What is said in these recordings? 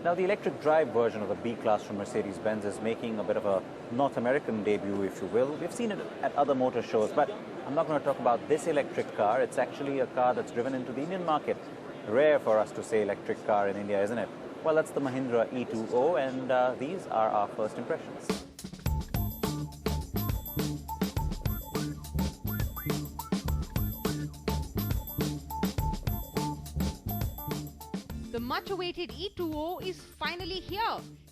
Now, the electric drive version of the B-Class from Mercedes-Benz is making a bit of a North American debut, if you will. We've seen it at other motor shows, but I'm not going to talk about this electric car. It's actually a car that's driven into the Indian market. Rare for us to say electric car in India, isn't it? Well, that's the Mahindra E2O, and these are our first impressions. The much-awaited E2O is finally here.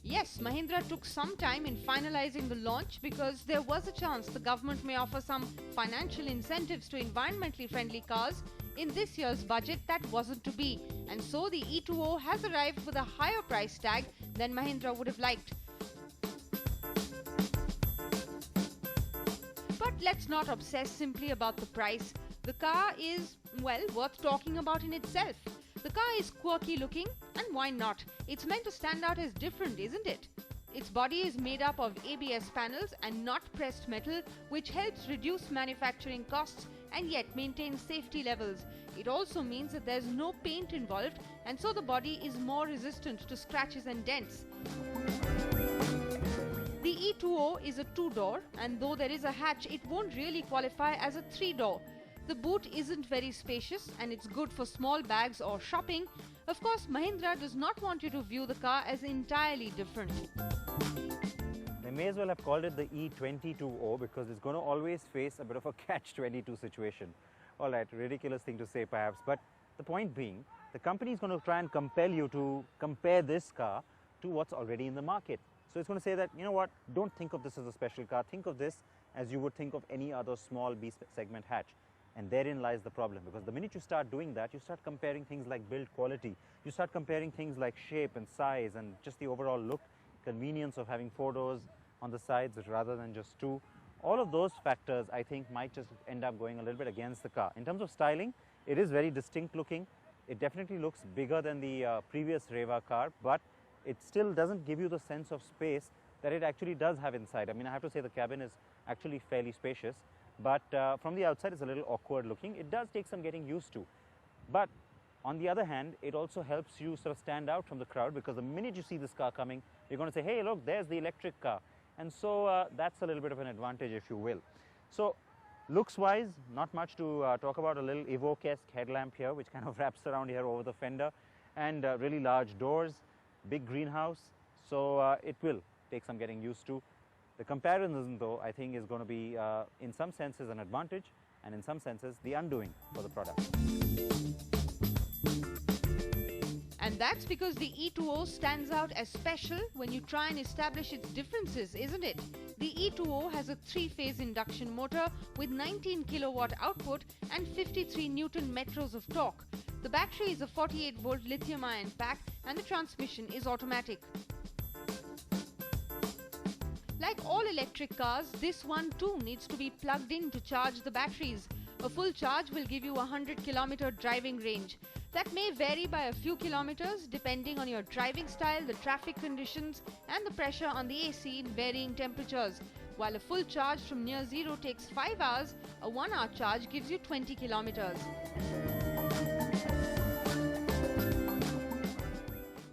Yes, Mahindra took some time in finalizing the launch because there was a chance the government may offer some financial incentives to environmentally friendly cars. In this year's budget, that wasn't to be, and so the E2O has arrived with a higher price tag than Mahindra would have liked. But let's not obsess simply about the price. The car is, well, worth talking about in itself. The car is quirky looking, and why not? It's meant to stand out as different, isn't it? Its body is made up of ABS panels and not pressed metal, which helps reduce manufacturing costs and yet maintain safety levels. It also means that there's no paint involved, and so the body is more resistant to scratches and dents. The E2O is a two-door, and though there is a hatch, it won't really qualify as a three-door. The boot isn't very spacious and it's good for small bags or shopping. Of course, Mahindra does not want you to view the car as entirely different. They may as well have called it the E22O because it's going to always face a bit of a catch-22 situation. All right, ridiculous thing to say perhaps, but the point being, the company is going to try and compel you to compare this car to what's already in the market. So it's going to say that, you know what, don't think of this as a special car, think of this as you would think of any other small B-segment hatch. And therein lies the problem, because the minute you start doing that, you start comparing things like build quality, you start comparing things like shape and size and just the overall look, convenience of having 4 doors on the sides rather than just 2. All of those factors, I think, might just end up going a little bit against the car. In terms of styling, it is very distinct looking. It definitely looks bigger than the previous Reva car, but it still doesn't give you the sense of space that it actually does have inside. I mean, I have to say the cabin is actually fairly spacious. But from the outside it's a little awkward looking. It does take some getting used to. But on the other hand, it also helps you sort of stand out from the crowd, because the minute you see this car coming, you're going to say, hey, look, there's the electric car. And so that's a little bit of an advantage, if you will. So looks-wise, not much to talk about. A little Evoque-esque headlamp here, which kind of wraps around here over the fender, and really large doors, big greenhouse. So it will take some getting used to. The comparison, though, I think is going to be, in some senses, an advantage, and in some senses, the undoing for the product. And that's because the E2O stands out as special when you try and establish its differences, isn't it? The E2O has a 3-phase induction motor with 19 kilowatt output and 53 Newton metros of torque. The battery is a 48-volt lithium-ion pack, and the transmission is automatic. Like all electric cars, this one too needs to be plugged in to charge the batteries. A full charge will give you a 100-kilometer driving range. That may vary by a few kilometers depending on your driving style, the traffic conditions, and the pressure on the AC in varying temperatures. While a full charge from near zero takes 5 hours, a 1-hour charge gives you 20 kilometers.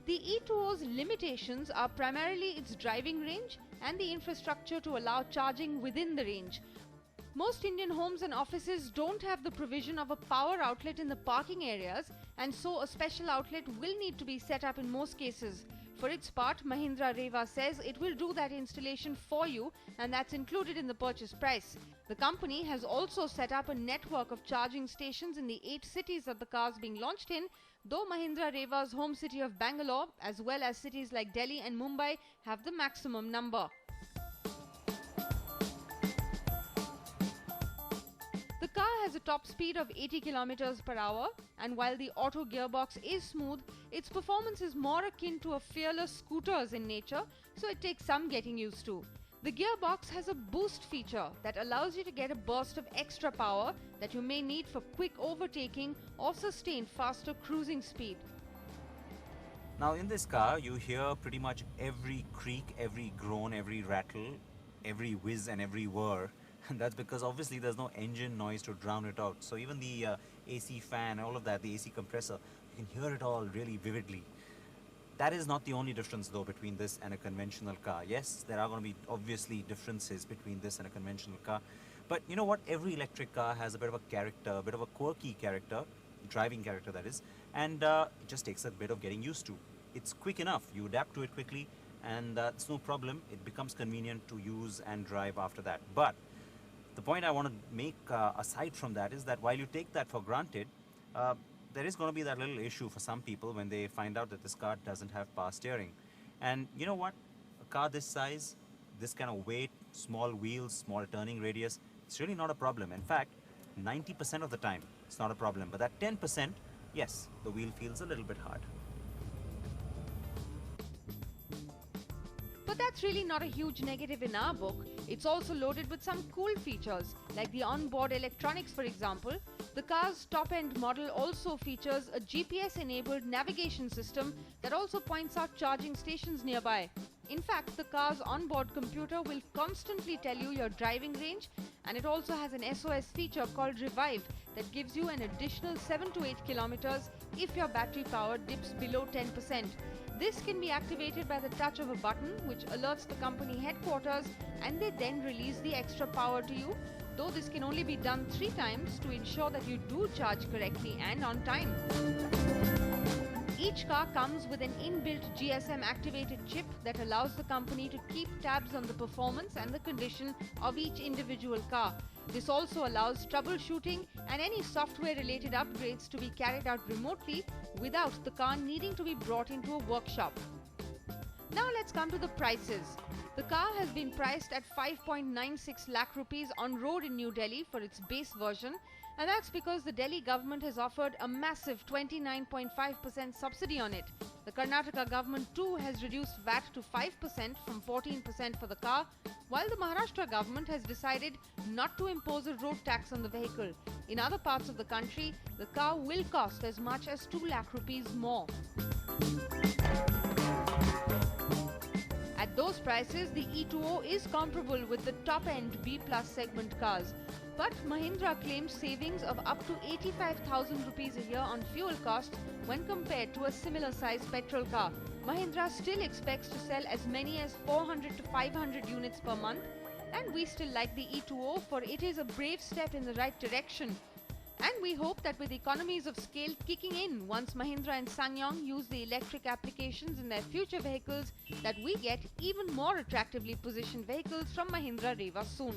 The E2O's limitations are primarily its driving range and the infrastructure to allow charging within the range. Most Indian homes and offices don't have the provision of a power outlet in the parking areas, and so a special outlet will need to be set up in most cases. For its part, Mahindra Reva says it will do that installation for you, and that's included in the purchase price. The company has also set up a network of charging stations in the 8 cities that the car is being launched in, though Mahindra Reva's home city of Bangalore, as well as cities like Delhi and Mumbai, have the maximum number. The car has a top speed of 80 km per hour, and while the auto gearbox is smooth, its performance is more akin to a fearless scooter's in nature, so it takes some getting used to. The gearbox has a boost feature that allows you to get a burst of extra power that you may need for quick overtaking or sustained faster cruising speed. Now in this car, you hear pretty much every creak, every groan, every rattle, every whiz and every whir. And that's because obviously there's no engine noise to drown it out. So even the AC fan, all of that, the AC compressor, you can hear it all really vividly. That is not the only difference though between this and a conventional car. Yes, there are going to be obviously differences between this and a conventional car. But you know what? Every electric car has a bit of a character, a bit of a quirky character, driving character that is, and it just takes a bit of getting used to. It's quick enough. You adapt to it quickly and it's no problem. It becomes convenient to use and drive after that. But the point I want to make aside from that is that while you take that for granted, there is going to be that little issue for some people when they find out that this car doesn't have power steering. And you know what? A car this size, this kind of weight, small wheels, small turning radius, it's really not a problem. In fact, 90% of the time, it's not a problem. But that 10%, yes, the wheel feels a little bit hard. But that's really not a huge negative in our book. It's also loaded with some cool features, like the onboard electronics, for example. The car's top-end model also features a GPS-enabled navigation system that also points out charging stations nearby. In fact, the car's onboard computer will constantly tell you your driving range, and it also has an SOS feature called Revive that gives you an additional 7 to 8 kilometers if your battery power dips below 10%. This can be activated by the touch of a button which alerts the company headquarters, and they then release the extra power to you, though this can only be done 3 times to ensure that you do charge correctly and on time. Each car comes with an inbuilt GSM activated chip that allows the company to keep tabs on the performance and the condition of each individual car. This also allows troubleshooting and any software related upgrades to be carried out remotely without the car needing to be brought into a workshop. Now let's come to the prices. The car has been priced at 5.96 lakh rupees on road in New Delhi for its base version, and that's because the Delhi government has offered a massive 29.5% subsidy on it. The Karnataka government too has reduced VAT to 5% from 14% for the car, while the Maharashtra government has decided not to impose a road tax on the vehicle. In other parts of the country, the car will cost as much as 2 lakh rupees more. At those prices, the E2O is comparable with the top-end B-plus segment cars. But Mahindra claims savings of up to 85,000 rupees a year on fuel costs when compared to a similar-sized petrol car. Mahindra still expects to sell as many as 400 to 500 units per month, and we still like the E2O, for it is a brave step in the right direction. And we hope that with economies of scale kicking in once Mahindra and SsangYong use the electric applications in their future vehicles, that we get even more attractively positioned vehicles from Mahindra Reva soon.